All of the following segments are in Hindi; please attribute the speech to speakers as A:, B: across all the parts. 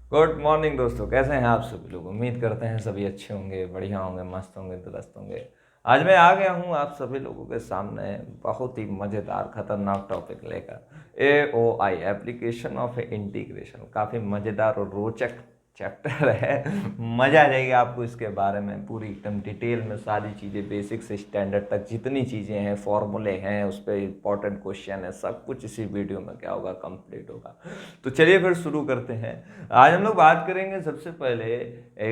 A: गुड मॉर्निंग दोस्तों, कैसे हैं आप सभी लोग। उम्मीद करते हैं सभी अच्छे होंगे, बढ़िया होंगे, मस्त होंगे, दुरुस्त होंगे। आज मैं आ गया हूँ आप सभी लोगों के सामने बहुत ही मज़ेदार खतरनाक टॉपिक लेकर। AOI एप्लीकेशन ऑफ इंटीग्रेशन, काफ़ी मज़ेदार और रोचक चैप्टर है। मज़ा आ जाएगी आपको इसके बारे में पूरी एकदम डिटेल में सारी चीज़ें, बेसिक से स्टैंडर्ड तक जितनी चीज़ें हैं, फॉर्मूले हैं, उस पर इंपॉर्टेंट क्वेश्चन है, सब कुछ इसी वीडियो में क्या होगा, कंप्लीट होगा। तो चलिए फिर शुरू करते हैं। आज हम लोग बात करेंगे सबसे पहले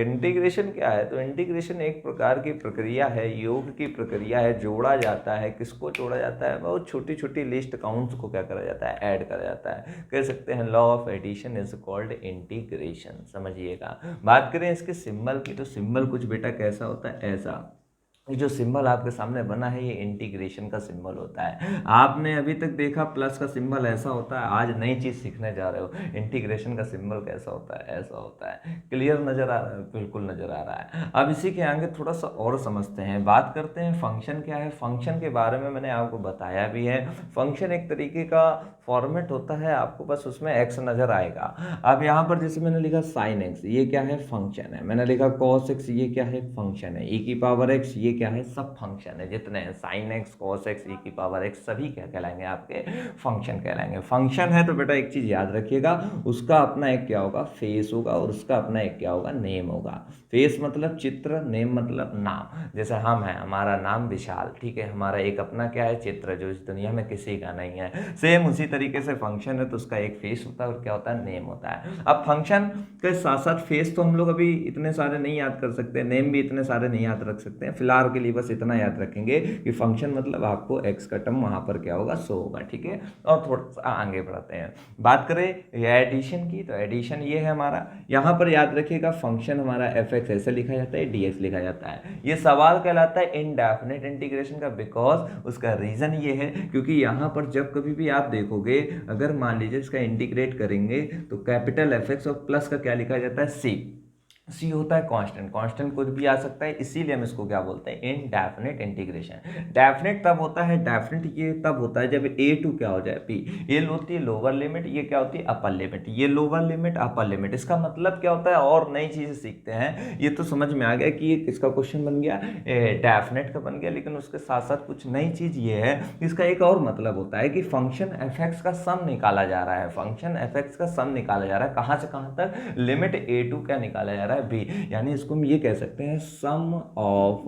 A: इंटीग्रेशन क्या है। तो इंटीग्रेशन एक प्रकार की प्रक्रिया है, योग की प्रक्रिया है। जोड़ा जाता है, किसको जोड़ा जाता है, बहुत छोटी छोटी लिस्ट काउंट्स को क्या करा जाता है, ऐड करा जाता है। कह सकते हैं law of addition is called integration. समझिएगा। बात करें इसके सिंबल की, तो सिंबल कुछ बेटा कैसा होता है, ऐसा। ये जो सिंबल आपके सामने बना है, ये इंटीग्रेशन का सिंबल होता है। आपने अभी तक देखा प्लस का सिंबल ऐसा होता है, आज नई चीज़ सीखने जा रहे हो। इंटीग्रेशन का सिंबल कैसा होता है, ऐसा होता है। क्लियर नज़र आ रहा है, बिल्कुल नज़र आ रहा है। अब इसी के आगे थोड़ा सा और समझते हैं, बात करते हैं फंक्शन क्या है। फंक्शन के बारे में मैंने आपको बताया भी है। फंक्शन एक तरीके का फॉर्मेट होता है, आपको बस उसमें एक्स नज़र आएगा। अब यहाँ पर जैसे मैंने लिखा साइन एक्स, ये क्या है, फंक्शन है। मैंने लिखा कॉस एक्स, ये क्या है, फंक्शन है। ई की पावर एक्स, ये क्या है, सब फंक्शन है। जितने हैं साइन एक्स, कॉस एक्स, ई की पावर एक्स, सभी क्या कहलाएंगे, आपके फंक्शन कहलाएंगे। फंक्शन है तो बेटा एक चीज़ याद रखिएगा, उसका अपना एक क्या होगा, फेस होगा, और उसका अपना एक क्या होगा, नेम होगा। फेस मतलब चित्र, नेम मतलब नाम। जैसे हम हैं, हमारा नाम विशाल, ठीक है, हमारा एक अपना क्या है, चित्र, जो इस दुनिया में किसी का नहीं है। सेम उसी तरीके से फंक्शन है तो उसका एक फेस होता है और क्या होता है, नेम होता है। अब फंक्शन के साथ साथ फेस तो हम लोग अभी इतने सारे नहीं याद कर सकते, नेम भी इतने सारे नहीं याद रख सकते हैं। फिलहाल के लिए बस इतना याद रखेंगे कि फंक्शन मतलब आपको एक्स का टर्म वहां पर क्या होगा, शो होगा, ठीक है। और थोड़ा सा आगे बढ़ते हैं, बात करें एडिशन की, तो एडिशन ये है हमारा। यहाँ पर याद रखिएगा फंक्शन हमारा एफ एक्स ऐसे लिखा जाता है, डी एक्स लिखा जाता है। ये सवाल कहलाता है इनडेफिनेट इंटीग्रेशन का, बिकॉज उसका रीजन ये है क्योंकि यहाँ पर जब कभी भी आप देखोगे, अगर मान लीजिए इसका इंटीग्रेट करेंगे तो कैपिटल एफ एक्स और प्लस का क्या लिखा जाता है, सी। सी होता है कांस्टेंट, कांस्टेंट कुछ भी आ सकता है, इसीलिए हम इसको क्या बोलते हैं, इनडेफिनेट इंटीग्रेशन। डेफिनेट तब होता है, डेफिनेट ये तब होता है जब ए टू क्या हो जाए, पी। ये होती है लोअर लिमिट, ये क्या होती है, अपर लिमिट। ये लोअर लिमिट, अपर लिमिट, इसका मतलब क्या होता है, और नई चीजें सीखते हैं। ये तो समझ में आ गया कि ये किसका क्वेश्चन बन गया, डेफिनेट का बन गया, लेकिन उसके साथ साथ कुछ नई चीज ये है, इसका एक और मतलब होता है कि फंक्शन एफ एक्स का सम निकाला जा रहा है। फंक्शन एफ एक्स का सम निकाला जा रहा है, कहां से कहां तक, लिमिट ए टू क्या निकाला जा रहा है, बी। यानी इसको हम ये कह सकते हैं sum of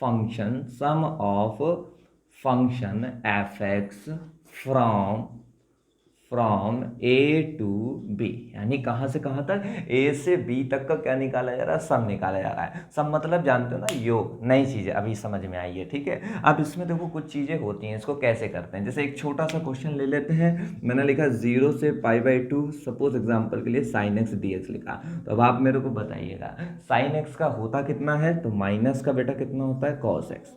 A: function, sum of function F X from from A to B. यानी कहां से कहां तक, ए से बी तक का क्या निकाला जा रहा है, सम निकाला जा रहा है। सम मतलब जानते हो ना, योग। नई चीजें अभी समझ में आई है, ठीक है। अब इसमें देखो कुछ चीजें होती हैं, इसको कैसे करते हैं। जैसे एक छोटा सा क्वेश्चन ले लेते हैं, मैंने लिखा 0 से π/2, सपोज एग्जाम्पल के लिए साइन एक्स डी एक्स लिखा। तो अब आप मेरे को बताइएगा साइन एक्स का होता कितना है, तो माइनस का बेटा कितना होता है, कॉस एक्स।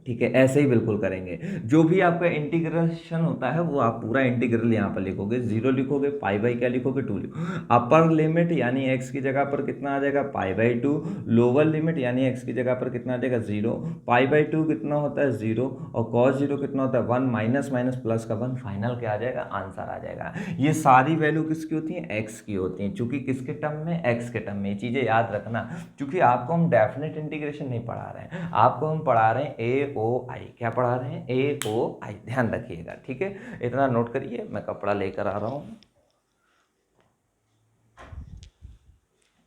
A: ठीक है, ऐसे ही बिल्कुल करेंगे। जो भी आपका इंटीग्रेशन होता है वो आप पूरा इंटीग्रल यहाँ पर लिखोगे, 0 लिखोगे, पाई क्या लिखोगे, 2 लिखोगे। अपर लिमिट यानी एक्स की जगह पर कितना आ जाएगा, π/2। लोअर लिमिट यानी एक्स की जगह पर कितना आ जाएगा, 0। π/2 कितना होता है, 0। और cos 0 कितना होता है, 1। माइनस माइनस प्लस का 1, फाइनल क्या आ जाएगा, आंसर आ जाएगा। ये सारी वैल्यू किसकी होती है, एक्स की होती हैं। चूंकि किसके टर्म में, एक्स के टर्म में। ये चीज़ें याद रखना, क्योंकि आपको हम डेफिनेट इंटीग्रेशन नहीं पढ़ा रहे हैं, आपको हम पढ़ा रहे हैं ए ओ आई। क्या पढ़ा रहे हैं, ए ओ आई, ध्यान रखिएगा, ठीक है। इतना नोट करिए, मैं कपड़ा लेकर आ रहा हूँ।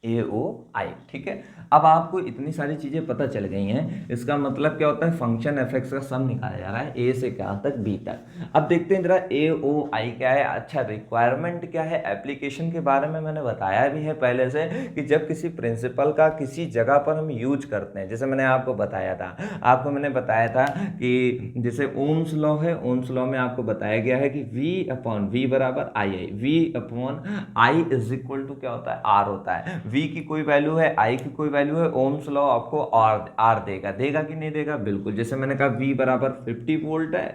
A: ए ओ आई, ठीक है। अब आपको इतनी सारी चीजें पता चल गई हैं, इसका मतलब क्या होता है, फंक्शन एफ एक्स का सम निकाला जा रहा है ए से क्या तक, बी तक। अब देखते हैं जरा ए ओ आई क्या है। अच्छा, रिक्वायरमेंट क्या है, एप्लीकेशन के बारे में मैंने बताया भी है पहले से कि जब किसी प्रिंसिपल का किसी जगह पर हम यूज करते हैं, जैसे मैंने आपको बताया था, मैंने बताया था कि जैसे ओम्स लॉ है, ओम्स लॉ में आपको बताया गया है कि वी अपॉन वी बराबर I I, V upon I is equal to क्या होता है, आर होता है। v की कोई वैल्यू है, i की कोई वैल्यू है, ओम्स लॉ आपको आर देगा, देगा कि नहीं देगा, बिल्कुल। जैसे मैंने कहा v बराबर 50 वोल्ट है,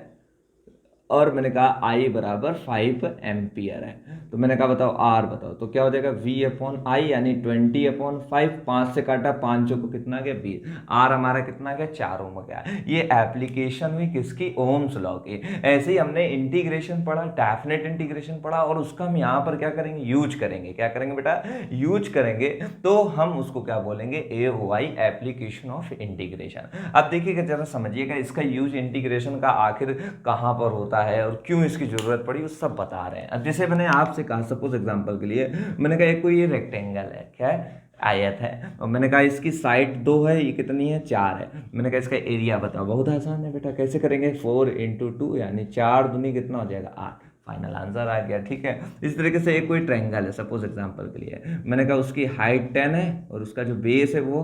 A: और मैंने कहा I बराबर 5 एम्पियर है। तो मैंने कहा बताओ R बताओ, तो क्या हो जाएगा V/I यानी 20/5, 5 से काटा 5 को कितना गया 20, R हमारा कितना गया 4 ओम गया। ये एप्लीकेशन हुई किसकी, ओम्स लॉ की। ऐसे ही हमने इंटीग्रेशन पढ़ा, डेफिनेट इंटीग्रेशन पढ़ा, और उसका हम यहाँ पर क्या करेंगे, यूज करेंगे। क्या करेंगे बेटा, यूज करेंगे। तो हम उसको क्या बोलेंगे, AOI, एप्लीकेशन ऑफ इंटीग्रेशन। अब देखिएगा जरा समझिएगा, इसका यूज इंटीग्रेशन का आखिर कहाँ पर होता है और क्यों इसकी जरूरत पड़ी, वो सब बता रहे हैं। अब जैसे मैंने आपसे कहा, सपोज एग्जांपल के लिए मैंने कहा एक कोई ये रेक्टेंगल है, क्या है, आयत है, और मैंने कहा इसकी साइड 2 है, ये कितनी है 4 है। मैंने कहा इसका एरिया बताओ। बहुत आसान है बेटा, कैसे करेंगे, 4 × 2 यानी 4 दूनी कितना हो जाएगा 8। फाइनल आंसर आ गया, ठीक है। इस तरीके से एक कोई ट्रायंगल है, सपोज एग्जांपल के लिए मैंने कहा उसकी हाइट 10 है और उसका जो बेस है वो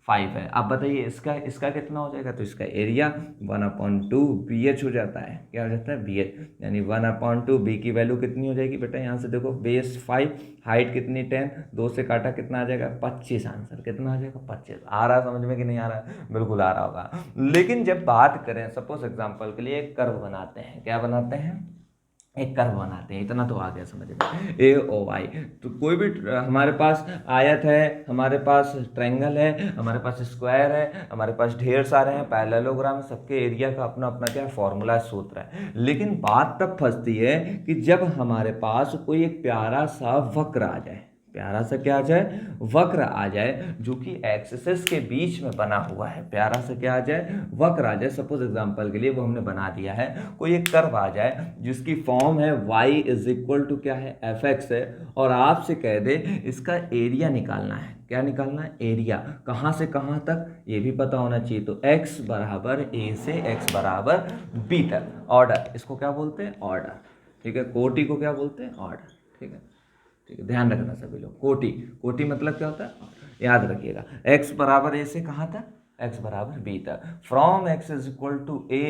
A: 5 है। अब बताइए इसका कितना हो जाएगा, तो इसका एरिया 1/2 BH हो जाता है। क्या हो जाता है, BH, यानी 1/2 B की वैल्यू कितनी हो जाएगी बेटा, यहाँ से देखो बेस 5, हाइट कितनी 10, 2 से काटा कितना आ जाएगा 25। आंसर कितना आ जाएगा 25। आ रहा समझ में कि नहीं आ रहा, बिल्कुल आ रहा होगा। लेकिन जब बात करें, सपोज एग्जाम्पल के लिए एक कर्व बनाते हैं, क्या बनाते हैं, एक कर्व बनाते हैं, इतना तो आ गया समझ में, AOI। तो कोई भी हमारे पास आयत है, हमारे पास ट्रायंगल है, हमारे पास स्क्वायर है, हमारे पास ढेर सारे हैं, पैरेललोग्राम, सबके एरिया का अपना अपना क्या फॉर्मूला, सूत्र है। लेकिन बात तब फंसती है कि जब हमारे पास कोई एक प्यारा सा वक्र आ जाए, प्यारा सा क्या आ जाए, वक्र आ जाए, जो कि एक्सिस के बीच में बना हुआ है। प्यारा सा क्या आ जाए, वक्र आ जाए। सपोज एग्जांपल के लिए वो हमने बना दिया है, कोई एक कर्व आ जाए जिसकी फॉर्म है y = क्या है, fx है, और आपसे कह दे इसका एरिया निकालना है। क्या निकालना है, एरिया। कहाँ से कहाँ तक, ये भी पता होना चाहिए। तो x बराबर a से x बराबर b तक, ऑर्डर, इसको क्या बोलते हैं, ऑर्डर, ठीक है। कोटि को क्या बोलते हैं, ऑर्डर, ठीक है, ठीक है। ध्यान रखना सभी लोग, कोटि, कोटि मतलब क्या होता है, याद रखिएगा। x बराबर a से कहाँ तक, x बराबर b तक। From x = a,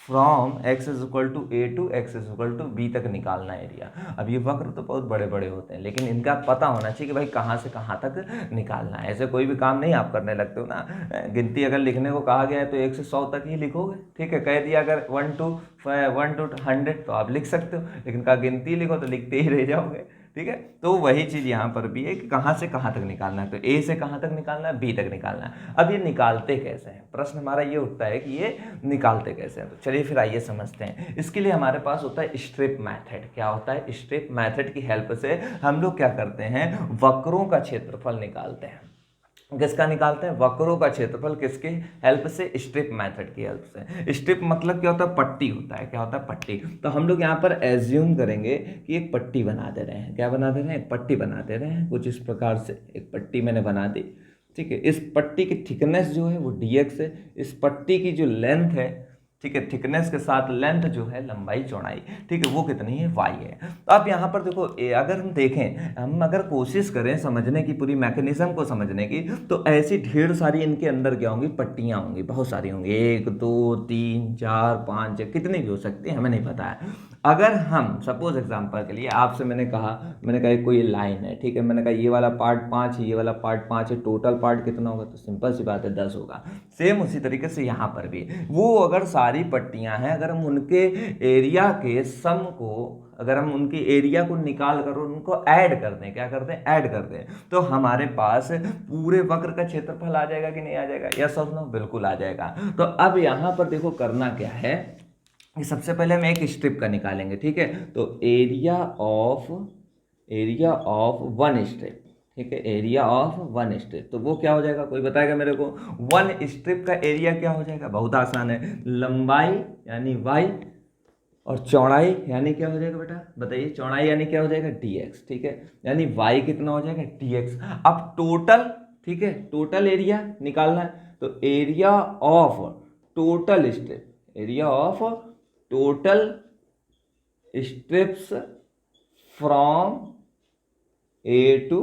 A: from x = a to x = b तक निकालना एरिया। अब ये वक्र तो बहुत बड़े बड़े होते हैं, लेकिन इनका पता होना चाहिए कि भाई कहाँ से कहाँ तक निकालना है। ऐसे कोई भी काम नहीं आप करने लगते हो ना, गिनती अगर लिखने को कहा गया है तो 1 से 100 तक ही लिखोगे, ठीक है। कह दिया अगर 1 to 100 तो आप लिख सकते हो, लेकिन कहा गिनती लिखो तो लिखते ही रह जाओगे, ठीक है। तो वही चीज़ यहाँ पर भी है कि कहाँ से कहाँ तक निकालना है, तो ए से कहाँ तक निकालना है, बी तक निकालना है। अब ये निकालते कैसे हैं, प्रश्न हमारा ये उठता है कि ये निकालते कैसे हैं। तो चलिए फिर आइए समझते हैं। इसके लिए हमारे पास होता है स्ट्रिप मेथड। क्या होता है, स्ट्रिप मेथड की हेल्प से हम लोग क्या करते हैं, वक्रों का क्षेत्रफल निकालते हैं। किसका निकालते हैं, वक्रों का क्षेत्रफल, किसके हेल्प से, स्ट्रिप मेथड की हेल्प से। स्ट्रिप मतलब क्या होता है, पट्टी होता है। क्या होता है, पट्टी। तो हम लोग यहाँ पर एज्यूम करेंगे कि एक पट्टी बना दे रहे हैं। क्या बना दे रहे हैं, एक पट्टी बना दे रहे हैं। कुछ इस प्रकार से एक पट्टी मैंने बना दी, ठीक है। इस पट्टी की थिकनेस जो है वो dx है। इस पट्टी की जो लेंथ है, ठीक है, थिकनेस के साथ लेंथ जो है, लंबाई चौड़ाई, ठीक है, वो कितनी है, y है। तो आप यहाँ पर देखो, अगर हम देखें, हम अगर कोशिश करें समझने की, पूरी मैकेनिज्म को समझने की, तो ऐसी ढेर सारी इनके अंदर क्या होंगी, पट्टियाँ होंगी, बहुत सारी होंगी, 1 2 3 4 5 कितनी भी हो सकती है, हमें नहीं पता है। अगर हम सपोज एग्जांपल के लिए आपसे मैंने कहा कोई लाइन है, ठीक है, मैंने कहा ये वाला पार्ट 5 है, ये वाला पार्ट 5 है, टोटल पार्ट कितना होगा, तो सिंपल सी बात है 10 होगा। सेम उसी तरीके से यहाँ पर भी वो अगर सारी पट्टियाँ हैं, अगर हम उनके एरिया के सम को, अगर हम उनकी एरिया को निकाल कर उनको ऐड कर दें, क्या करते हैं, ऐड कर दें, तो हमारे पास पूरे वक्र का क्षेत्रफल आ जाएगा कि नहीं आ जाएगा, यस और नो, बिल्कुल आ जाएगा। तो अब यहाँ पर देखो करना क्या है, सबसे पहले हम एक स्ट्रिप का निकालेंगे, ठीक है। तो एरिया ऑफ वन स्ट्रिप, ठीक है, एरिया ऑफ वन स्ट्रिप, तो वो क्या हो जाएगा, कोई बताएगा मेरे को। वन स्ट्रिप का एरिया क्या हो जाएगा, बहुत आसान है, लंबाई यानी y और चौड़ाई यानी क्या हो जाएगा बेटा, बताइए, चौड़ाई यानी क्या हो जाएगा, dx, ठीक है, यानी y कितना हो जाएगा, dx। अब टोटल, ठीक है, टोटल एरिया निकालना है, तो area of total strip, area of total strips from A to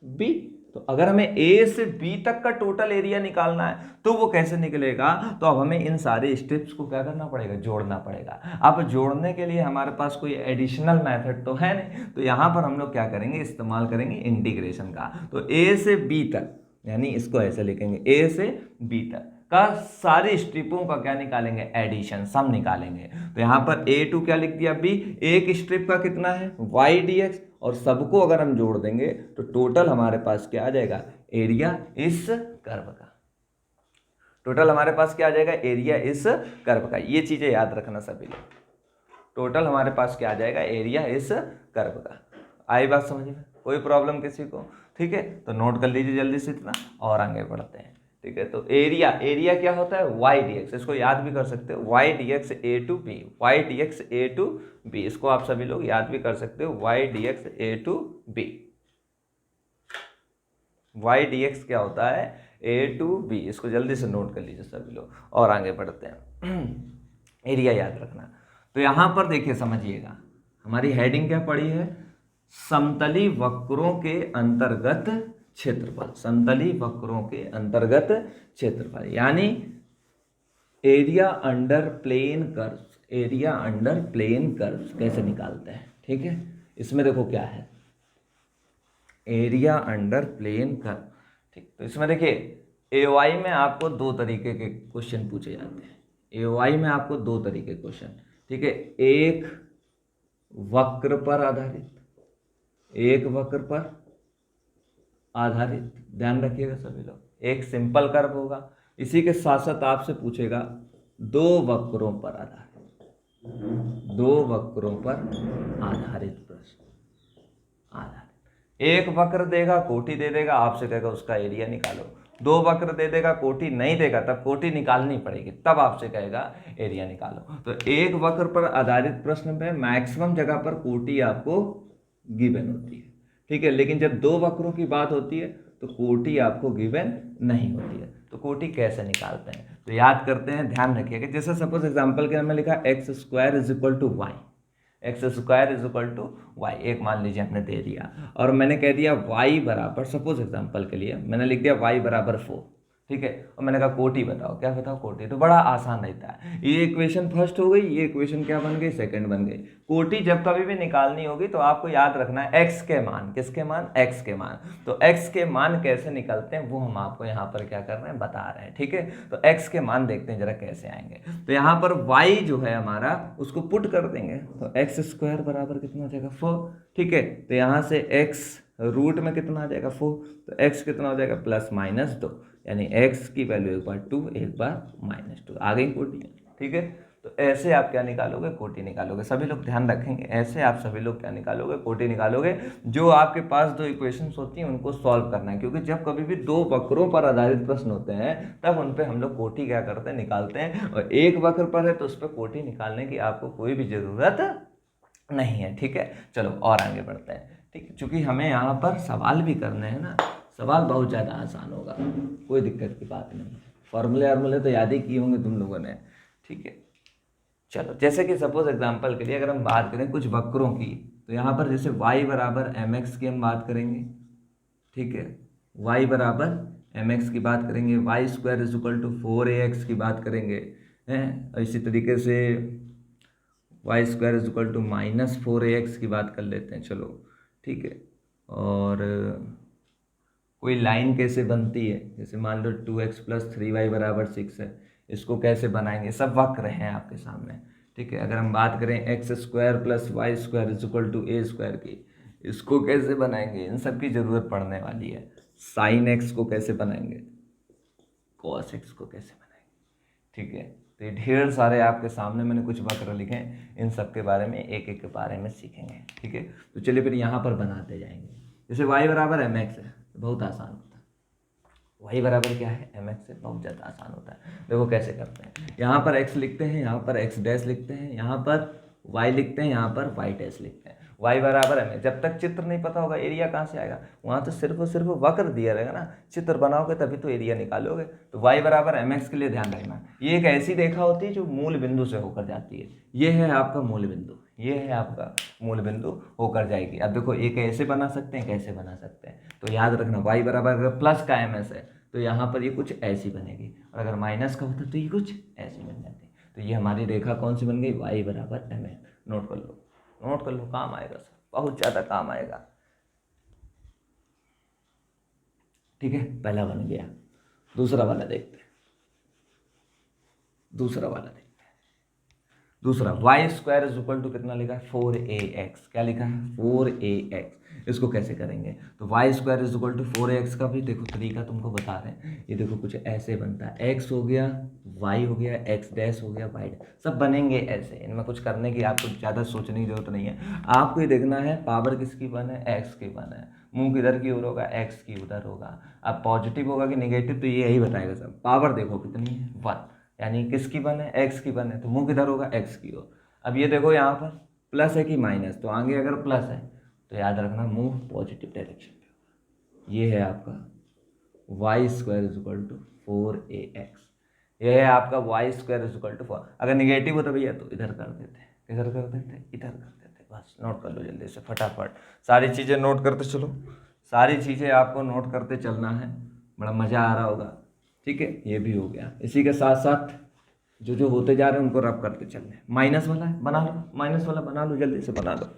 A: B। तो अगर हमें A से B तक का टोटल एरिया निकालना है तो वो कैसे निकलेगा, तो अब हमें इन सारे स्ट्रिप्स को क्या करना पड़ेगा, जोड़ना पड़ेगा। अब जोड़ने के लिए हमारे पास कोई एडिशनल मेथड तो है नहीं, तो यहाँ पर हम लोग क्या करेंगे, इस्तेमाल करेंगे इंटीग्रेशन का। तो A से B तक, यानी इसको ऐसे लिखेंगे, A से B तक, का सारी स्ट्रिपों का क्या निकालेंगे, एडिशन, सम निकालेंगे। तो यहाँ पर A2 क्या लिख दिया बी, एक स्ट्रिप का कितना है वाई डी एक्स, और सबको अगर हम जोड़ देंगे तो टोटल हमारे पास क्या आ जाएगा, एरिया इस कर्व का। टोटल हमारे पास क्या आ जाएगा, एरिया इस कर्व का। ये चीजें याद रखना सभी लोग, टोटल हमारे पास क्या आ जाएगा, एरिया इस कर्व का। आई बात समझ में, कोई प्रॉब्लम किसी को, ठीक है। तो नोट कर लीजिए जल्दी से इतना और आगे बढ़ते हैं, ठीक है। तो एरिया, एरिया क्या होता है वाई डी एक्स, इसको याद भी कर सकते हो y d x a to b, y d x a to b, इसको आप सभी लोग याद भी कर सकते हो y d x a to b. Y d x क्या होता है, ए टू बी, इसको जल्दी से नोट कर लीजिए सभी लोग और आगे बढ़ते हैं। एरिया याद रखना। तो यहां पर देखिए समझिएगा, हमारी हेडिंग क्या पड़ी है, समतली वक्रों के अंतर्गत क्षेत्रफल, समतली वक्रों के अंतर्गत क्षेत्रफल, यानी area under plane curves, area under plane curves कैसे निकालते हैं, ठीक है। इसमें देखो क्या है, एरिया अंडर प्लेन कर्व, ठीक। तो इसमें देखिए एओआई में आपको दो तरीके के क्वेश्चन पूछे जाते हैं, एओआई में आपको दो तरीके क्वेश्चन, ठीक है। एक वक्र पर आधारित, एक वक्र पर आधारित, ध्यान रखिएगा सभी लोग, एक सिंपल कर्व होगा, इसी के साथ साथ आपसे पूछेगा दो वक्रों पर आधारित, दो वक्रों पर आधारित प्रश्न, आधारित। एक वक्र देगा कोटि दे देगा, आपसे कहेगा उसका एरिया निकालो, दो वक्र दे देगा कोटि नहीं देगा, तब कोटि निकालनी पड़ेगी, तब आपसे कहेगा एरिया निकालो। तो एक वक्र पर आधारित प्रश्न में मैक्सिमम जगह पर कोटि आपको गिवन होती है, ठीक है। लेकिन जब दो वक्रों की बात होती है तो कोटि आपको गिवन नहीं होती है। तो कोटि कैसे निकालते हैं, तो याद करते हैं, ध्यान रखिएगा। जैसे सपोज एग्जांपल के में लिखा x square is equal to y, x square is equal to y, एक मान लीजिए हमने दे दिया, और मैंने कह दिया वाई बराबर, सपोज एग्जांपल के लिए मैंने लिख दिया वाई बराबर 4, ठीक है। और मैंने कहा कोटि बताओ, क्या बताओ कोटि, तो बड़ा आसान रहता है। ये इक्वेशन फर्स्ट हो गई, ये इक्वेशन क्या बन गई, सेकंड बन गई। कोटि जब कभी भी निकालनी होगी तो आपको याद रखना है एक्स के मान, किसके मान, एक्स के मान। तो एक्स के मान कैसे निकलते हैं वो हम आपको यहाँ पर क्या कर रहे हैं, बता रहे हैं, ठीक है। तो एक्स के मान देखते हैं जरा कैसे आएंगे। तो यहाँ पर वाई जो है हमारा, उसको पुट कर देंगे, तो एक्स स्क्वायर बराबर कितना हो जाएगा 4, ठीक है। तो यहाँ से एक्स रूट में कितना आ जाएगा 4, तो एक्स कितना हो जाएगा प्लस माइनस 2, यानी x की वैल्यू एक बार 2 एक बार -2, आ गई कोटि, ठीक है। तो ऐसे आप क्या निकालोगे, कोटि निकालोगे। सभी लोग ध्यान रखेंगे, ऐसे आप सभी लोग क्या निकालोगे, कोटि निकालोगे। जो आपके पास दो इक्वेशंस होती हैं उनको सॉल्व करना है, क्योंकि जब कभी भी दो वक्रों पर आधारित प्रश्न होते हैं तब उन पर हम लोग कोटि क्या करते हैं, निकालते हैं। और एक वक्र पर है तो उस पर कोटि निकालने की आपको कोई भी ज़रूरत नहीं है, ठीक है। चलो और आगे बढ़ते हैं, ठीक है। चूँकि हमें यहाँ पर सवाल भी करने हैं ना, सवाल बहुत ज़्यादा आसान होगा, कोई दिक्कत की बात नहीं है। फॉर्मूले वार्मूले तो याद ही किए होंगे तुम लोगों ने, ठीक है। चलो जैसे कि सपोज एग्जांपल के लिए अगर हम बात करें कुछ वक्रों की, तो यहाँ पर जैसे y बराबर mx की हम बात करेंगे, ठीक है। y बराबर mx की बात करेंगे, y square is equal to 4ax की बात करेंगे, हैं। इसी तरीके से y square is equal to -4ax की बात कर लेते हैं, चलो ठीक है। और कोई लाइन कैसे बनती है, जैसे मान लो 2x + 3y बराबर 6 है, इसको कैसे बनाएंगे, सब वक्र हैं आपके सामने, ठीक है। अगर हम बात करें x² + y² is equal to a² की, इसको कैसे बनाएंगे, इन सब की जरूरत पड़ने वाली है। sin x को कैसे बनाएंगे, cos x को कैसे बनाएंगे, ठीक है। तो ये ढेर सारे आपके सामने मैंने कुछ वक्र लिखे हैं, इन सब के बारे में एक एक के बारे में सीखेंगे, ठीक है। तो चलिए फिर यहाँ पर बनाते जाएंगे। जैसे y बराबर mx है, बहुत आसान होता है। y बराबर क्या है, mx है, बहुत ज़्यादा आसान होता है। देखो कैसे करते हैं, यहाँ पर x लिखते हैं, यहाँ पर x डैश लिखते हैं, यहाँ पर y लिखते हैं, यहाँ पर y डैश लिखते हैं। y बराबर mx, जब तक चित्र नहीं पता होगा एरिया कहाँ से आएगा, वहाँ तो सिर्फ और सिर्फ वक्र दिया रहेगा ना, चित्र बनाओगे तभी तो एरिया निकालोगे। तो y बराबर mx के लिए ध्यान रखना, ये एक ऐसी रेखा होती है जो मूल बिंदु से होकर जाती है, ये है आपका मूल बिंदु, ये है आपका मूल बिंदु होकर जाएगी। अब देखो एक ऐसे बना सकते हैं, कैसे बना सकते हैं, तो याद रखना y बराबर अगर प्लस का ms है तो यहाँ पर ये कुछ ऐसी बनेगी, और अगर माइनस का होता तो ये कुछ ऐसी बन जाती। तो ये हमारी रेखा कौन सी बन गई, y बराबर mx। नोट कर लो, नोट कर लो, काम आएगा सर, बहुत ज़्यादा काम आएगा, ठीक है। पहला बन गया, दूसरा वाला देखते हैं। दूसरा वाला देखते हैं। दूसरा y square is equal to कितना लिखा है 4ax, क्या लिखा है 4ax। इसको कैसे करेंगे, तो y square is equal to 4ax का भी देखो तरीका तुमको बता रहे हैं। ये देखो कुछ ऐसे बनता है, x हो गया y हो गया x डैश हो गया y डैश, सब बनेंगे ऐसे। इनमें कुछ करने की आपको ज़्यादा सोचने की जरूरत नहीं है। आपको ये देखना है पावर किसकी वन है, x की वन है, मुंह किधर की ओर होगा, x की उधर होगा। अब पॉजिटिव होगा कि नेगेटिव तो ये यही बताएगा सब। पावर देखो कितनी है 1, यानी किसकी वन है, x की वन है, तो मुंह किधर होगा, x की ओर। अब ये देखो यहाँ पर प्लस है कि माइनस, तो आगे अगर प्लस है तो याद रखना मूव पॉजिटिव डायरेक्शन पे होगा। ये है आपका y square is equal to 4ax। ये है आपका y square is equal to 4। अगर निगेटिव होता भैया तो इधर कर देते, किधर कर देते, इधर कर देते। बस नोट कर लो जल्दी से फटाफट, सारी चीज़ें नोट करते चलो, सारी चीज़ें आपको नोट करते चलना है, बड़ा मज़ा आ रहा होगा। ठीक है, ये भी हो गया। इसी के साथ साथ जो होते जा रहे हैं उनको रब करते चल रहे हैं। माइनस वाला है बना लो, माइनस वाला बना लो, जल्दी से बना लो।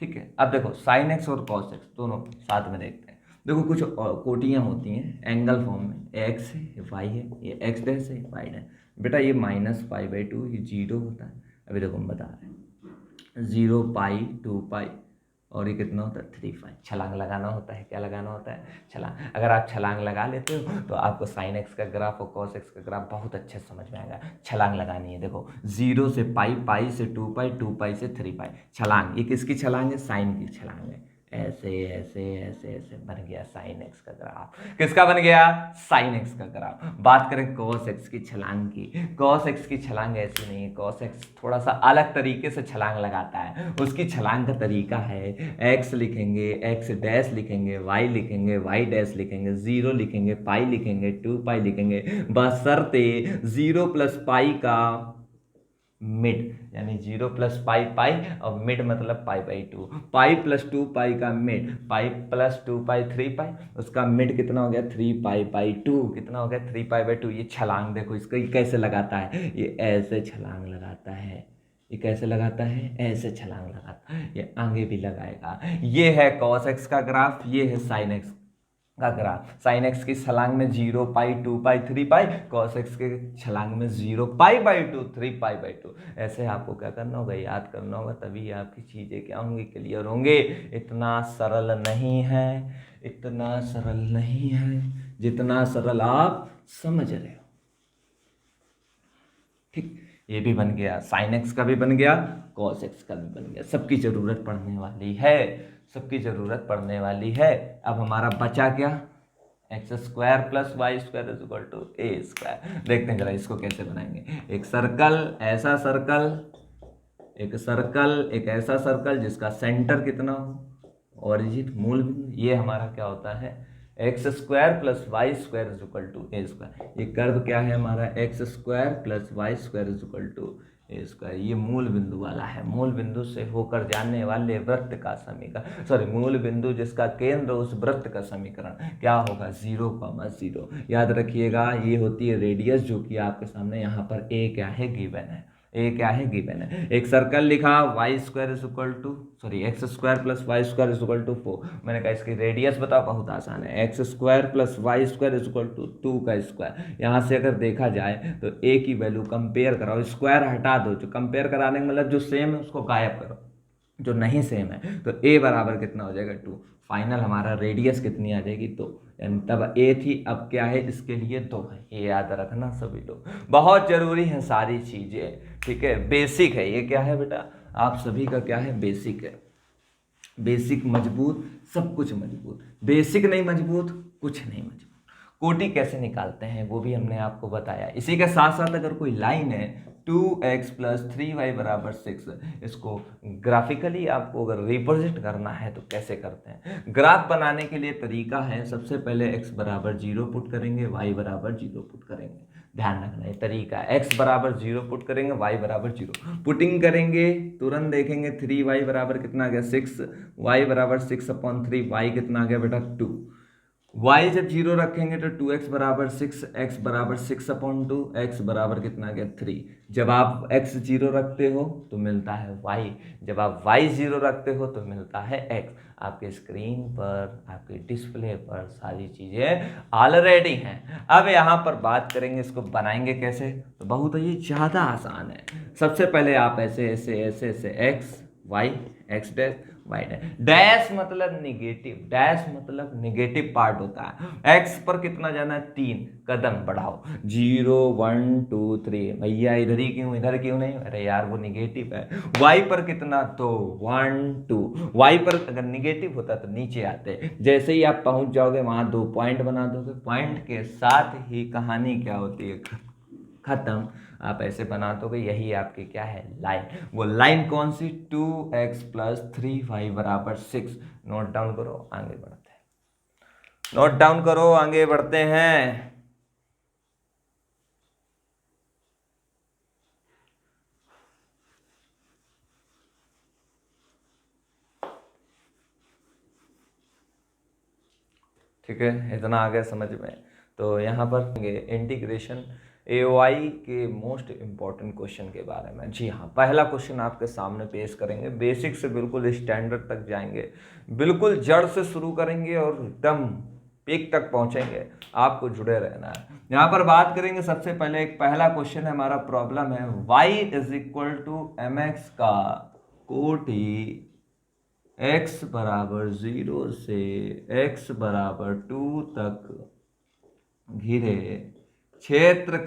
A: ठीक है, अब देखो साइन एक्स और कॉस एक्स दोनों साथ में देखते हैं। देखो कुछ कोटियाँ होती हैं एंगल फॉर्म में, एक्स है वाई है, ये एक्स डैश है वाई डैश। बेटा ये -π/2 ये 0 होता है। अभी देखो हम बता रहे हैं 0 पाई 2 पाई और ये कितना होता है 3 पाई। छलांग लगाना होता है, क्या लगाना होता है, छलांग। अगर आप छलांग लगा लेते हो तो आपको साइन एक्स का ग्राफ और कॉस एक्स का ग्राफ बहुत अच्छे से समझ में आएगा। छलांग लगानी है, देखो 0 से पाई, पाई से 2 पाई, 2 पाई से 3 पाई। छलांग, ये किसकी छलांग है, साइन की छलांग है। ऐसे ऐसे ऐसे ऐसे बन गया साइन एक्स का ग्राफ। किसका बन गया, साइन एक्स का ग्राफ। बात करें कॉस एक्स की छलांग की, कॉस एक्स की छलांग ऐसी नहीं है। कॉस एक्स थोड़ा सा अलग तरीके से छलांग लगाता है। उसकी छलांग का तरीका है एक्स लिखेंगे, एक्स डैश लिखेंगे, वाई लिखेंगे, वाई डैश लिखेंगे, 0 लिखेंगे, पाई लिखेंगे, 2 पाई लिखेंगे, बशर्ते 0 प्लस पाई का मिड, यानी 0 प्लस पाई पाई और मिड मतलब π/2। पाई प्लस 2 पाई का मिड, पाई प्लस 2 पाई 3 पाई, उसका मिड कितना हो गया 3π/2। कितना हो गया 3π/2। ये छलांग देखो इसको ये कैसे लगाता है, ये ऐसे छलांग लगाता है। ये कैसे लगाता है, ऐसे छलांग लगाता है। ये आगे भी लगाएगा। ये है कॉस एक्स का ग्राफ, ये है साइन एक्स का ग्राफ। साइन एक्स की छलांग में 0 पाई 2 पाई 3 पाई, कॉस एक्स के छलांग में 0 π/2 3π/2। ऐसे आपको क्या करना होगा, याद करना होगा, तभी आपकी चीज़ें क्या होंगी, क्लियर होंगे। इतना सरल नहीं है, इतना सरल नहीं है जितना सरल आप समझ रहे हो। ठीक, ये भी बन गया, साइन एक्स का भी बन गया, कॉस एक्स का भी बन गया। सबकी ज़रूरत पड़ने वाली है, सबकी ज़रूरत पड़ने वाली है। अब हमारा बचा क्या, x square plus y square is equal to a square. देखते हैं जरा इसको कैसे बनाएंगे। एक सर्कल, ऐसा सर्कल, एक सर्कल, एक ऐसा सर्कल जिसका सेंटर कितना हो, ओरिजिन मूल बिंदु। ये हमारा क्या होता है, x square plus y square is equal to a square. ये कर्व क्या है हमारा, x square plus y square is equal to a square. ये मूल बिंदु वाला है, मूल बिंदु से होकर जाने वाले वृत्त का समीकरण, सॉरी मूल बिंदु जिसका केंद्र उस वृत्त का समीकरण क्या होगा, 0,0। याद रखिएगा ये होती है रेडियस, जो कि आपके सामने यहाँ पर ए क्या है गिवन है, ए क्या है गिवन है। एक सर्कल लिखा y square is equal to, sorry x square plus y square is equal to 4। मैंने कहा इसकी रेडियस बताओ, बहुत आसान है, x square plus y square is equal to 2 का स्क्वायर। यहाँ से अगर देखा जाए तो ए की वैल्यू कंपेयर कराओ, स्क्वायर हटा दो, जो कंपेयर कराने का मतलब जो सेम है उसको गायब करो, जो नहीं सेम है, तो ए बराबर कितना हो जाएगा 2। फाइनल हमारा रेडियस कितनी आ जाएगी 2, यानी तब ए थी, अब क्या है इसके लिए 2 है। ये याद रखना सभी लोग, बहुत जरूरी है सारी चीज़ें। ठीक है, बेसिक है ये, क्या है बेटा आप सभी का क्या है, बेसिक है। बेसिक मजबूत, सब कुछ मजबूत। बेसिक नहीं मजबूत, कुछ नहीं मजबूत। कोटि कैसे निकालते हैं वो भी हमने आपको बताया। इसी के साथ साथ अगर कोई लाइन है 2x प्लस 3y बराबर 6, इसको ग्राफिकली आपको अगर रिप्रेजेंट करना है तो कैसे करते हैं। ग्राफ बनाने के लिए तरीका है, सबसे पहले x बराबर 0 पुट करेंगे, y बराबर 0 पुट करेंगे। ध्यान रखना ये तरीका है, x बराबर 0 पुट करेंगे, y बराबर 0 पुटिंग करेंगे, तुरंत देखेंगे 3y बराबर कितना आ गया 6, y बराबर 6/3, y कितना आ गया बेटा 2। y जब 0 रखेंगे तो 2x बराबर 6, x बराबर 6/2, x बराबर कितना आ गया 3। जब आप x 0 रखते हो तो मिलता है y, जब आप y 0 रखते हो तो मिलता है x। आपके स्क्रीन पर, आपके डिस्प्ले पर सारी चीज़ें ऑलरेडी हैं। अब यहाँ पर बात करेंगे इसको बनाएंगे कैसे, तो बहुत ही ज़्यादा आसान है। सबसे पहले आप ऐसे ऐसे ऐसे ऐसे x y x dash y dash, dash मतलब निगेटिव, डैश मतलब निगेटिव पार्ट होता है। एक्स पर कितना जाना है 3 कदम बढ़ाओ, 0 1 2 3। भैया इधर ही क्यों, इधर क्यों नहीं, अरे यार वो निगेटिव है। वाई पर कितना, तो 1 2। वाई पर अगर निगेटिव होता तो नीचे आते, जैसे ही आप पहुंच जाओगे वहां 2 पॉइंट बना दोगे, पॉइंट के साथ ही कहानी क्या होती है, खत्म। आप ऐसे बना दोगे, यही आपकी क्या है, लाइन। वो लाइन कौन सी, 2x + 3y बराबर 6। नोट डाउन करो, आगे बढ़ते हैं, नोट डाउन करो, आगे बढ़ते हैं। ठीक है, इतना आ गया समझ में। तो यहाँ पर इंटीग्रेशन AOI के मोस्ट इम्पॉर्टेंट क्वेश्चन के बारे में। जी हाँ, पहला क्वेश्चन आपके सामने पेश करेंगे, बेसिक से बिल्कुल स्टैंडर्ड तक जाएंगे, बिल्कुल जड़ से शुरू करेंगे और एकदम पीक तक पहुंचेंगे। आपको जुड़े रहना है। यहाँ पर बात करेंगे, सबसे पहले एक पहला क्वेश्चन है हमारा, प्रॉब्लम है y = mx का कोटि x बराबर 0 से x बराबर 2 तक घिरे क्षेत्र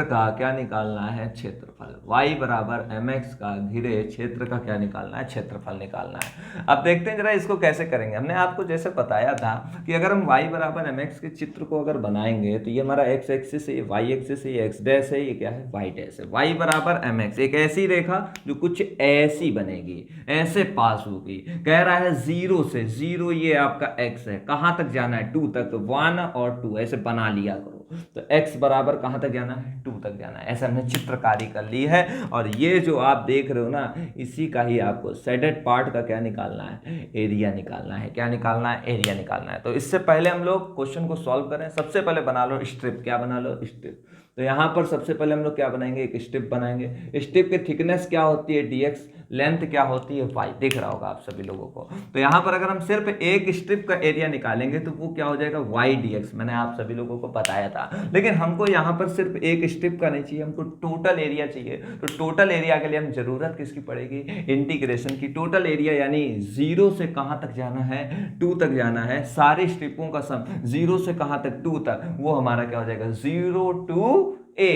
A: का क्या निकालना है, क्षेत्रफल। y बराबर mx का घिरे क्षेत्र का क्या निकालना है, क्षेत्रफल निकालना है। अब देखते हैं जरा इसको कैसे करेंगे। हमने आपको जैसे बताया था कि अगर हम y बराबर mx के चित्र को अगर बनाएंगे तो ये हमारा x एक्सिस है, ये y एक्सिस है, ये x डैश है, ये क्या है, y डैश है। y बराबर mx एक ऐसी रेखा जो कुछ ऐसी बनेगी, ऐसे पास होगी। कह रहा है 0 से 0, ये आपका x है, कहाँ तक जाना है, 2 तक, 1 और 2 ऐसे बना लिया करो। तो x बराबर कहाँ तक जाना है, 2 तक जाना है। ऐसे हमने चित्रकारी कर ली है। और ये जो आप देख रहे हो ना, इसी का ही आपको शेडेड पार्ट का क्या निकालना है, एरिया निकालना है। क्या निकालना है, एरिया निकालना है। तो इससे पहले हम लोग क्वेश्चन को सॉल्व करें, सबसे पहले बना लो स्ट्रिप। क्या बना लो, स्ट्रिप। तो यहाँ पर सबसे पहले हम लोग क्या बनाएंगे, एक स्ट्रिप बनाएंगे। स्ट्रिप की थिकनेस क्या होती है, dx, लेंथ क्या होती है, y। दिख रहा होगा आप सभी लोगों को। तो यहाँ पर अगर हम सिर्फ एक स्ट्रिप का एरिया निकालेंगे तो वो क्या हो जाएगा, y dx। मैंने आप सभी लोगों को बताया था। लेकिन हमको यहाँ पर सिर्फ एक स्ट्रिप का नहीं चाहिए, हमको टोटल एरिया चाहिए। तो टोटल एरिया के लिए हम जरूरत किसकी पड़ेगी, इंटीग्रेशन की। टोटल एरिया यानी 0 से कहाँ तक जाना है, 2 तक जाना है। सारी स्ट्रिपों का सम 0 से कहाँ तक, 2 तक, वो हमारा क्या हो जाएगा, 0 to a,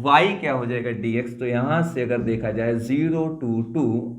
A: y क्या हो जाएगा, dx। तो यहां से अगर देखा जाए 0 to 2,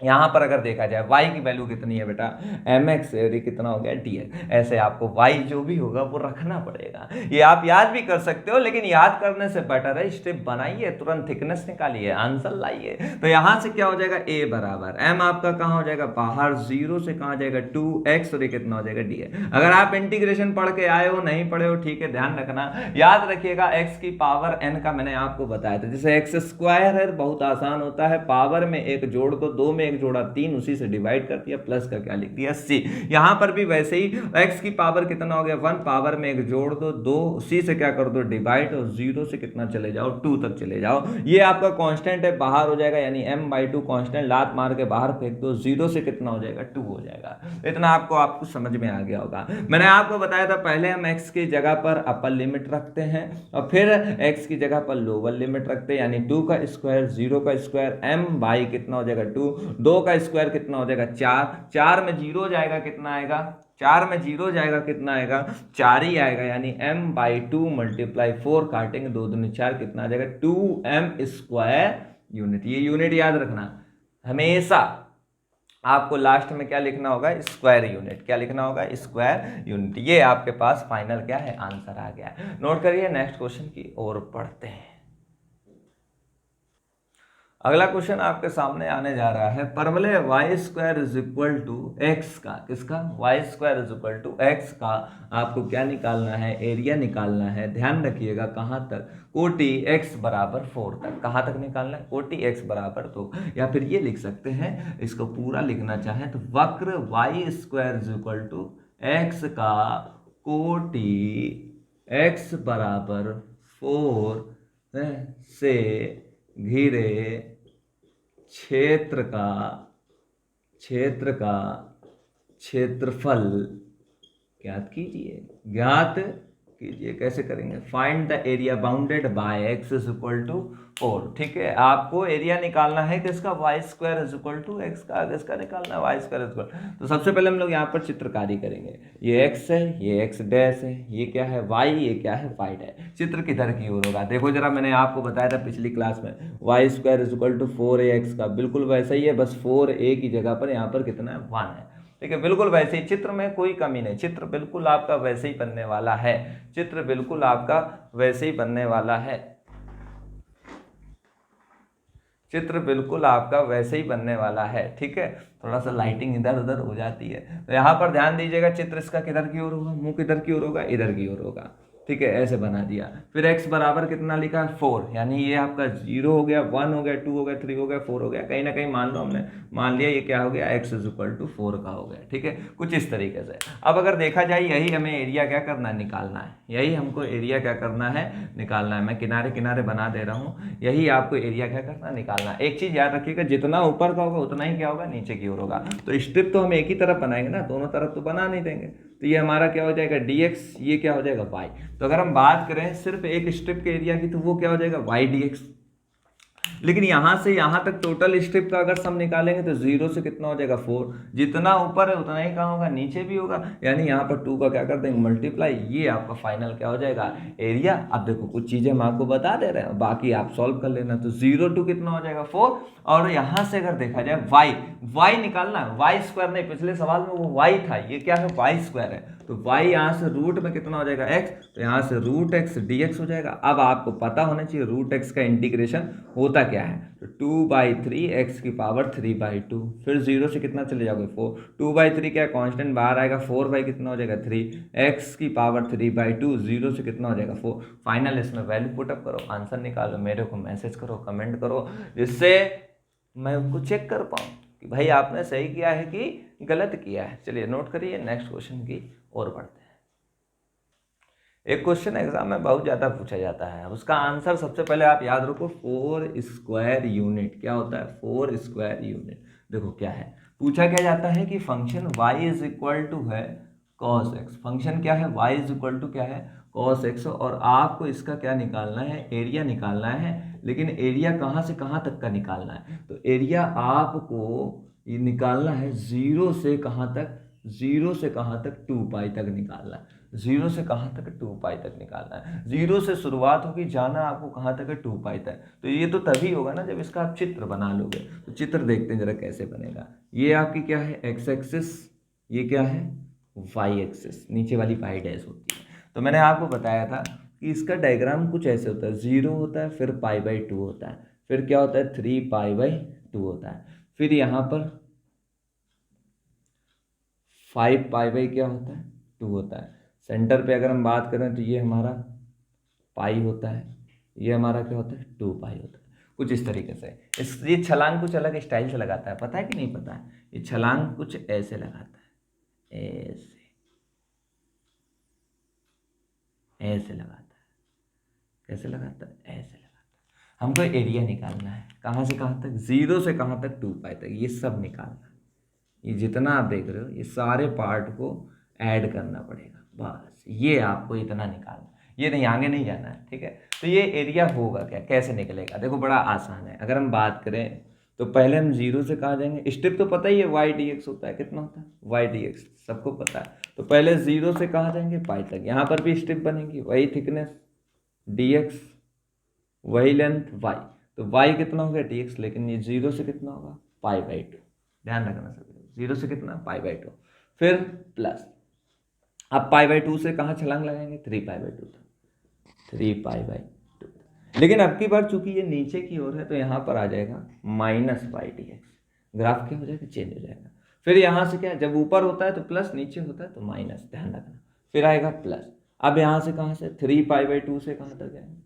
A: यहां पर अगर देखा जाए y की वैल्यू कितनी है बेटा, mx है, और ये कितना हो गया, dx। ऐसे आपको y जो भी होगा वो रखना पड़ेगा। ये आप याद भी कर सकते हो, लेकिन याद करने से बेटर है स्टेप बनाइए, तुरंत थिकनेस निकालिए, आंसर लाइए। तो यहां से क्या हो जाएगा, a बराबर m आपका कहां हो जाएगा, बाहर, 0 से कहां जाएगा, 2x, और ये कितना हो जाएगा, dx। अगर आप इंटीग्रेशन पढ़ के आए हो, नहीं पढ़े हो, ठीक है, ध्यान रखना, याद रखिएगा x की पावर n का मैंने आपको बताया था। जैसे x² है, बहुत आसान होता है, पावर में एक जोड़ दो, 2 में एक जोड़ा 3, उसी से डिवाइड कर दिया, प्लस का क्या लिख दिया, c। यहां पर भी वैसे ही x की पावर कितना हो गया, 1, पावर में एक जोड़ दो, 2, उसी से क्या कर दो, डिवाइड, और 0 से कितना चले जाओ, 2 तक चले जाओ। ये आपका कांस्टेंट है, बाहर हो जाएगा, यानी m/2 कांस्टेंट, लात मार के बाहर फेंक दो, 0 से कितना हो जाएगा, 2 हो जाएगा। इतना आपको समझ में आ गया होगा। मैंने आपको बताया था पहले हम x की जगह पर अपर लिमिट रखते हैं और फिर x की जगह पर लोअर लिमिट रखते हैं, यानी 2 का स्क्वायर, 0 का स्क्वायर, m/ कितना हो जाएगा, 2 का स्क्वायर कितना हो जाएगा, 4 में 0 जाएगा, कितना आएगा, 4 में 0 जाएगा, कितना आएगा, 4 ही आएगा, यानी m/2 × 4, काटेंगे 2 दूनी 4, कितना आ जाएगा, 2m² यूनिट। ये यूनिट याद रखना, हमेशा आपको लास्ट में क्या लिखना होगा, स्क्वायर यूनिट। क्या लिखना होगा, स्क्वायर यूनिट। ये आपके पास फाइनल क्या है, आंसर आ गया। नोट करिए, नेक्स्ट क्वेश्चन की ओर पढ़ते हैं। अगला क्वेश्चन आपके सामने आने जा रहा है, परवलय y² = x का, किसका, y² = x का आपको क्या निकालना है, एरिया निकालना है। ध्यान रखिएगा, कहाँ तक, कोटि x बराबर 4 तक। कहाँ तक निकालना है, कोटि x बराबर 2, या फिर ये लिख सकते हैं, इसको पूरा लिखना चाहें तो वक्र y² = x का कोटि x बराबर 4 से घिरे क्षेत्र का क्षेत्रफल ज्ञात कीजिए। कैसे करेंगे? Find the area bounded by x is equal to 4। ठीक है, आपको एरिया निकालना है किसका? Y square is equal to x का। किसका निकालना है? Y square is equal. तो सबसे पहले हम लोग यहाँ पर चित्रकारी करेंगे। ये x है, ये x डैश है, ये क्या है? y, ये क्या है? y है। चित्र किधर की ओर होगा? देखो जरा, मैंने आपको बताया था पिछली क्लास में y square is equal to 4ax का, बिल्कुल वैसा ही है, बस 4a की जगह पर यहाँ पर कितना है? 1 है। ठीक है, बिल्कुल वैसे ही, चित्र में कोई कमी नहीं, चित्र बिल्कुल आपका वैसे ही बनने वाला है। चित्र बिल्कुल आपका वैसे ही बनने वाला है। चित्र बिल्कुल आपका वैसे ही बनने वाला है। ठीक है, थोड़ा सा लाइटिंग इधर उधर हो जाती है, तो यहाँ पर ध्यान दीजिएगा, चित्र इसका किधर की ओर होगा? मुंह किधर की ओर होगा? इधर की ओर होगा। ठीक है, ऐसे बना दिया। फिर x बराबर कितना लिखा है? 4, यानी ये आपका 0 हो गया, 1 हो गया, 2 हो गया, 3 हो गया, 4 हो गया। कहीं ना कहीं मान लो हमने मान लिया ये क्या हो गया? x इज इक्वल टू 4 का हो गया। ठीक है, कुछ इस तरीके से। अब अगर देखा जाए, यही हमें एरिया क्या करना है? निकालना है। यही हमको एरिया क्या करना है? निकालना है। मैं किनारे किनारे बना दे रहा हूँ, यही आपको एरिया क्या करना है? निकालना है। एक चीज याद रखिएगा, जितना ऊपर का होगा उतना ही क्या होगा? नीचे की ओर होगा। तो स्ट्रिप तो हम एक ही तरफ बनाएंगे ना, दोनों तरफ तो बना नहीं देंगे। तो ये हमारा क्या हो जाएगा? dx, ये क्या हो जाएगा? y। तो अगर हम बात करें सिर्फ एक स्ट्रिप के एरिया की, तो वो क्या हो जाएगा? y dx। लेकिन यहां से यहां तक टोटल स्ट्रिप का अगर सम निकालेंगे तो 0 से कितना हो जाएगा? 4। जितना ऊपर है उतना ही कहाँ होगा? नीचे भी होगा। यानी यहाँ पर 2 का क्या कर देंगे? मल्टीप्लाई। ये आपका फाइनल क्या हो जाएगा? एरिया। अब देखो, कुछ चीजें हम आपको बता दे रहे हैं, बाकी आप सॉल्व कर लेना। तो 0 टू कितना हो जाएगा? 4। और यहाँ से अगर देखा जाए y निकालना है, y स्क्वायर नहीं, पिछले सवाल में वो y था, ये क्या है? y स्क्वायर है। तो y यहाँ से रूट में कितना हो जाएगा? x, तो यहाँ से रूट x dx हो जाएगा। अब आपको पता होना चाहिए रूट x का इंटीग्रेशन होता क्या है। तो 2/3 x की पावर 3/2। फिर 0 से कितना चले जाओगे? 4। 2/3 क्या कांस्टेंट बाहर आएगा, 4 कितना हो जाएगा? 3 x की पावर 3/2। 0 से कितना हो जाएगा? 4। फाइनल इसमें वैल्यू पुटअप करो, आंसर निकालो, मेरे को मैसेज करो, कमेंट करो, जिससे मैं उनको चेक कर पाऊँ कि भाई आपने सही किया है कि गलत किया है। चलिए नोट करिए, नेक्स्ट क्वेश्चन की ओर बढ़ते हैं। एक क्वेश्चन एग्जाम में बहुत ज़्यादा पूछा जाता है, उसका आंसर सबसे पहले आप याद रखो, 4 स्क्वायर यूनिट। क्या होता है? 4 स्क्वायर यूनिट। देखो क्या है, पूछा क्या जाता है कि function y is equal to है cos x। फंक्शन क्या है? y इज इक्वल टू क्या है? cos x। और आपको इसका क्या निकालना है? एरिया निकालना है। लेकिन एरिया कहाँ से कहाँ तक का निकालना है? तो एरिया आपको ये निकालना है 0 से कहाँ तक? 0 से कहाँ तक? 2π तक निकालना है। 0 से कहाँ तक? 2π तक निकालना है। 0 से शुरुआत होगी, जाना आपको कहाँ तक है? 2π तक। तो ये तो तभी होगा ना जब इसका आप चित्र बना लोगे। तो चित्र देखते हैं जरा कैसे बनेगा। ये आपकी क्या है? x एक्सिस, ये क्या है? y एक्सिस, नीचे वाली y डैश होती है। तो मैंने आपको बताया था कि इसका डायग्राम कुछ ऐसे होता है, 0 होता है, फिर π/2 होता है, फिर क्या होता है? 3π/2 होता है, फिर यहाँ पर 5π क्या होता है? 2 होता है। सेंटर पे अगर हम बात करें तो ये हमारा पाई होता है, ये हमारा क्या होता है? 2π होता है। कुछ इस तरीके से ये छलांग कुछ अलग स्टाइल से लगाता है, पता है कि नहीं पता है? ये छलांग कुछ ऐसे लगाता है, ऐसे ऐसे लगाता है। कैसे लगाता है? ऐसे लगाता है। हमको एरिया निकालना है, कहाँ से कहाँ तक? 0 से कहाँ तक? 2π तक। ये सब निकालना है। ये जितना आप देख रहे हो, ये सारे पार्ट को ऐड करना पड़ेगा, बस ये आपको इतना निकालना है, ये नहीं, आगे नहीं जाना है। ठीक है, तो ये एरिया होगा क्या, कैसे निकलेगा? देखो बड़ा आसान है। अगर हम बात करें तो पहले हम 0 से कहाँ जाएंगे? स्टेप तो पता ही है, y dx होता है। कितना होता है? y dx सबको पता है। तो पहले 0 से कहाँ जाएंगे? पाई तक। यहाँ पर भी स्टेप बनेगी, वही थिकनेस dx, वही लेंथ y। तो y कितना हो गया? dx। लेकिन ये 0 से कितना होगा? π/2। ध्यान रखना सभी, 0 से कितना? π/2। फिर प्लस, अब π/2 से कहाँ छलांग लगाएंगे? 3π/2 तक, 3π/2। लेकिन अब की बार चूंकि ये नीचे की ओर है तो यहाँ पर आ जाएगा -π/dx। ग्राफ क्या हो जाएगा? चेंज हो जाएगा। फिर यहाँ से क्या, जब ऊपर होता है तो प्लस, नीचे होता है तो माइनस, ध्यान रखना। फिर आएगा प्लस। अब यहाँ से कहाँ से? 3π/2 से कहाँ तक जाएंगे?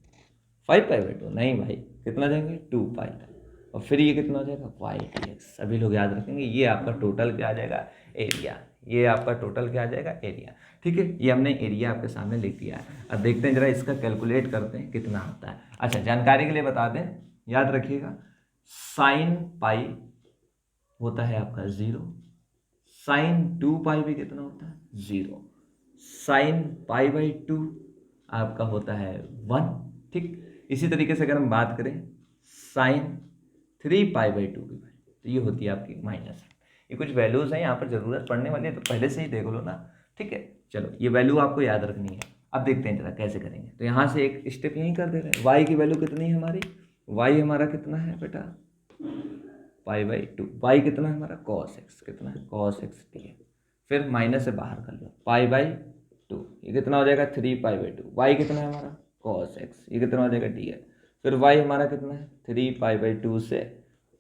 A: 5π/2 नहीं भाई, कितना जाएंगे? 2π तक। और फिर ये कितना हो जाएगा? y dx। सभी लोग याद रखेंगे, ये आपका टोटल क्या आ जाएगा? एरिया। ये आपका टोटल क्या आ जाएगा, एरिया। ठीक है, ये हमने एरिया आपके सामने लिख दिया है। अब देखते हैं जरा इसका कैलकुलेट करते हैं कितना होता है। अच्छा, जानकारी के लिए बता दें, याद रखिएगा, साइन पाई होता है आपका 0, साइन 2 पाई भी कितना होता है 0, साइन पाई बाई 2 आपका होता है 1। ठीक, इसी तरीके से अगर हम बात करें साइन 3 पाई बाई 2 की, तो ये होती है आपकी माइनस। ये कुछ वैल्यूज हैं यहाँ पर जरूरत पड़ने वाली है, तो पहले से ही देख लो ना। ठीक है, चलो ये वैल्यू आपको याद रखनी है। अब देखते हैं जरा कैसे करेंगे। तो यहाँ से एक स्टेप यहीं कर दे रहे हैं। वाई की वैल्यू कितनी है हमारी, वाई हमारा कितना है बेटा, पाई बाई 2। वाई कितना है हमारा, कॉस एक्स, कितना है कॉस एक्स टी है। फिर माइनस से बाहर कर लो, पाई बाई 2, ये कितना हो जाएगा 3 पाई बाई 2। वाई कितना है हमारा कॉस एक्स, ये कितना हो जाएगा डी है। फिर वाई हमारा कितना है 3 पाई बाई 2 से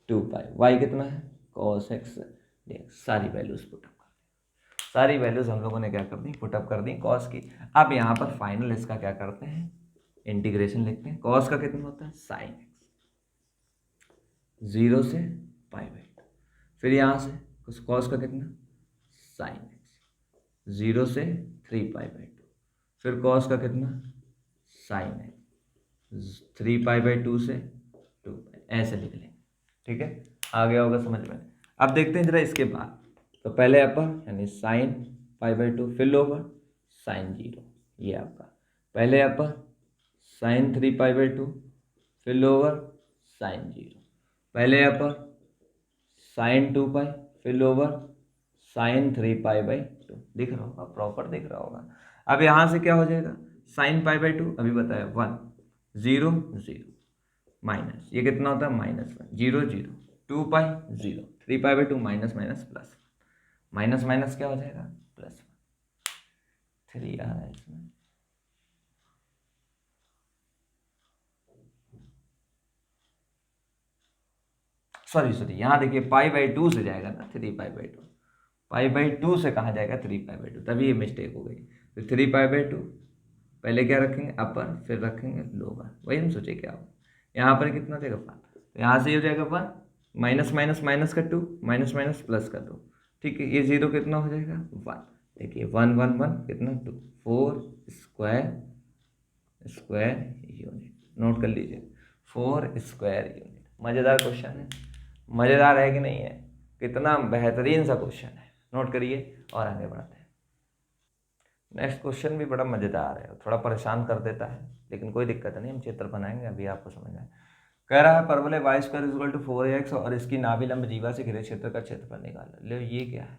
A: 2 पाई, वाई कितना है कॉस एक्स डी एक्स। सारी वैल्यूज पुटअप कर दी, सारी वैल्यूज हम लोगों ने क्या कर दी, पुटअप कर दी कॉस की। अब यहाँ पर फाइनल इसका क्या करते हैं, इंटीग्रेशन लिखते हैं। कॉस का कितना होता है साइन एक्स, 0 से पाई बाई 2। फिर यहाँ से उस कॉस का कितना साइन एक्स, 0 से 3 पाई बाई 2। फिर कॉस का कितना साइन एक्स, 3 पाई बाई 2 से 2 पाई, ऐसे लिख लेंगे। ठीक है, आ गया होगा समझ में। अब देखते हैं जरा इसके बाद। तो पहले अपर यानी साइन पाई बाई 2, फिर लोअर साइन 0, ये आपका पहले अपर साइन 3 पाई बाई 2, फिर लोअर साइन 0, पहले अपर साइन 2 पाई, फिर लोअर साइन 3 पाई बाई 2। दिख रहा होगा, प्रॉपर दिख रहा होगा। अब यहाँ से क्या हो जाएगा, साइन पाई बाई 2 अभी बताया 1, 0 0, माइनस ये कितना होता है -1, 0 0, 2 पाई 0, 3 pi by 2, minus minus plus, minus minus क्या हो जाएगा +1, 3 आ रहा है इसमें। सॉरी यहाँ देखिए पाई बाई 2 से जाएगा ना 3 पाई बाई 2, पाई बाई 2 से कहाँ जाएगा 3 पाई बाई 2, तभी ये मिस्टेक हो गई। तो 3 पाई बाई 2 पहले क्या रखेंगे अपर, फिर रखेंगे लोअर, वही हम सोचे क्या हो। यहाँ पर कितना देगा 1, तो यहाँ से ये हो जाएगा 1, माइनस माइनस माइनस का 2, माइनस माइनस प्लस का 2। ठीक है, ये 0 कितना हो जाएगा 1। देखिए 1 1 1 कितना 2, 4 स्क्वायर स्क्वायर यूनिट, नोट कर लीजिए 4 स्क्वायर यूनिट। मज़ेदार क्वेश्चन है, मज़ेदार है कि नहीं है, कितना बेहतरीन सा क्वेश्चन है, नोट करिए और आगे बढ़ते हैं। नेक्स्ट क्वेश्चन भी बड़ा मज़ेदार है, थोड़ा परेशान कर देता है, लेकिन कोई दिक्कत नहीं, हम चित्र बनाएंगे अभी आपको समझ में। कह रहा है परवलय Y square equal to 4ax और इसकी नाभि लंब जीवा से घिरे क्षेत्र का क्षेत्रफल निकालो। लो ये क्या है,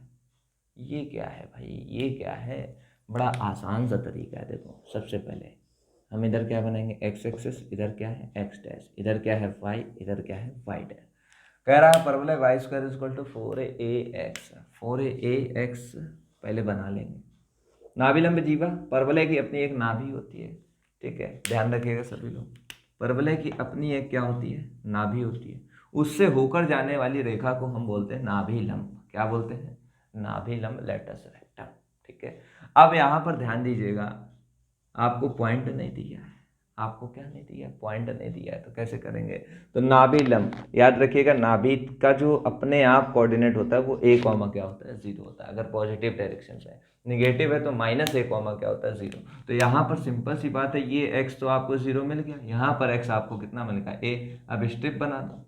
A: ये क्या है भाई, ये क्या है, बड़ा आसान सा तरीका है। देखो सबसे पहले हम इधर क्या बनाएंगे एक्स एक्सिस, इधर क्या है एक्स डैश, इधर क्या है वाई, इधर क्या है वाई डैश। कह रहा है परवलय Y square equal to 4ax, 4ax पहले बना लेंगे। नाभि लंब जीवा, परवलय की अपनी एक नाभि होती है। ठीक है, ध्यान रखिएगा सभी लोग, परवलय की अपनी एक क्या होती है नाभि होती है, उससे होकर जाने वाली रेखा को हम बोलते हैं नाभि लंब। क्या बोलते हैं, नाभि लंब, लेटस रेक्टम। ठीक है, अब यहाँ पर ध्यान दीजिएगा, आपको पॉइंट नहीं दिया है, आपको क्या नहीं दिया, पॉइंट नहीं दिया है, तो कैसे करेंगे। तो नाभि लंब याद रखिएगा, नाभि का जो अपने आप कोऑर्डिनेट होता है वो a कॉमा क्या होता है 0 होता है, अगर पॉजिटिव डायरेक्शन से है। नेगेटिव है तो -a कॉमा क्या होता है 0। तो यहाँ पर सिंपल सी बात है, ये x तो आपको 0 मिल गया, यहाँ पर x आपको कितना मिल गया a। अब स्ट्रिप बना दो,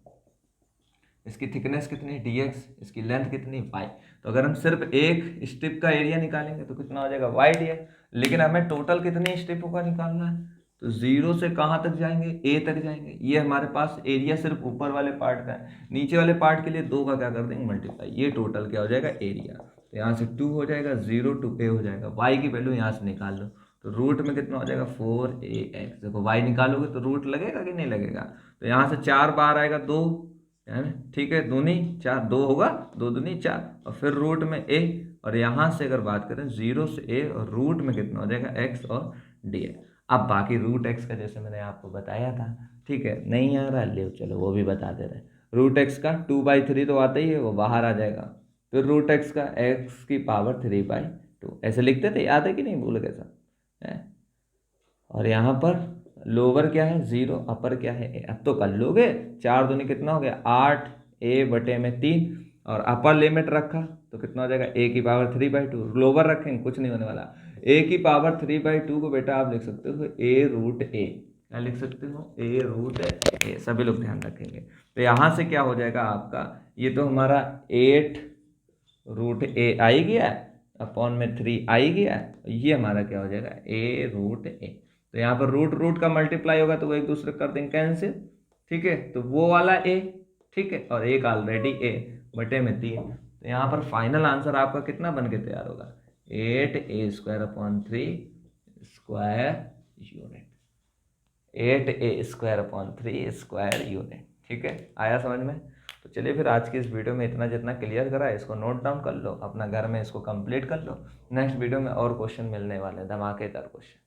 A: इसकी थिकनेस कितनी dx, इसकी लेंथ कितनी y। तो अगर हम सिर्फ एक स्ट्रिप का एरिया निकालेंगे तो कितना हो जाएगा y dx, लेकिन हमें टोटल कितनी स्ट्रिपों का निकालना है, तो 0 से कहाँ तक जाएंगे a तक जाएंगे। ये हमारे पास एरिया सिर्फ ऊपर वाले पार्ट का है, नीचे वाले पार्ट के लिए 2 का क्या कर देंगे मल्टीप्लाई, ये टोटल क्या हो जाएगा एरिया। तो यहाँ से 2 हो जाएगा, 0 to a हो जाएगा, y की वैल्यू यहाँ से निकाल लो, तो रूट में कितना हो जाएगा 4ax। देखो y निकालोगे तो रूट लगेगा कि नहीं लगेगा, तो यहाँ से 4 बार आएगा 2 है ना, ठीक है, दूनी 4, 2 होगा, 2 दूनी 4, और फिर रूट में a, और यहाँ से अगर बात करें 0 से a, और रूट में कितना हो जाएगा x और dx। अब बाकी रूट x का जैसे मैंने आपको बताया था, ठीक है, नहीं आ रहा ले चलो वो भी बता दे रहे। रूट x का 2/3 तो आता ही है, वो बाहर आ जाएगा। फिर रूट x का x की पावर 3/2 ऐसे लिखते थे, याद है कि नहीं, भूल गए सब है। और यहाँ पर लोअर क्या है 0, अपर क्या है a। अब तो कर लोगे, 4 दूनी कितना हो गया 8, a/3, और अपर लिमिट रखा तो कितना हो जाएगा a की पावर 3/2, लोअर रखेंगे कुछ नहीं होने वाला। a की पावर 3/2 को बेटा आप लिख सकते हो a√a, क्या लिख सकते हो a√a, सभी लोग ध्यान रखेंगे। तो यहाँ से क्या हो जाएगा आपका, ये तो हमारा 8√a आई गया अपॉन में 3 आई गया, ये हमारा क्या हो जाएगा a√a। तो यहाँ पर रूट रूट का मल्टीप्लाई होगा तो वो एक दूसरे कर देंगे कैंसिल, ठीक है, तो वो वाला a, ठीक है, और एक ऑलरेडी a बटे में 3। तो यहाँ पर फाइनल आंसर आपका कितना बन के तैयार होगा 8a² square unit, 8a² square unit, ठीक है, आया समझ में। तो चलिए फिर आज की इस वीडियो में इतना जितना क्लियर करा इसको नोट डाउन कर लो, अपना घर में इसको कंप्लीट कर लो। नेक्स्ट वीडियो में और क्वेश्चन मिलने वाले हैं, धमाकेदार क्वेश्चन।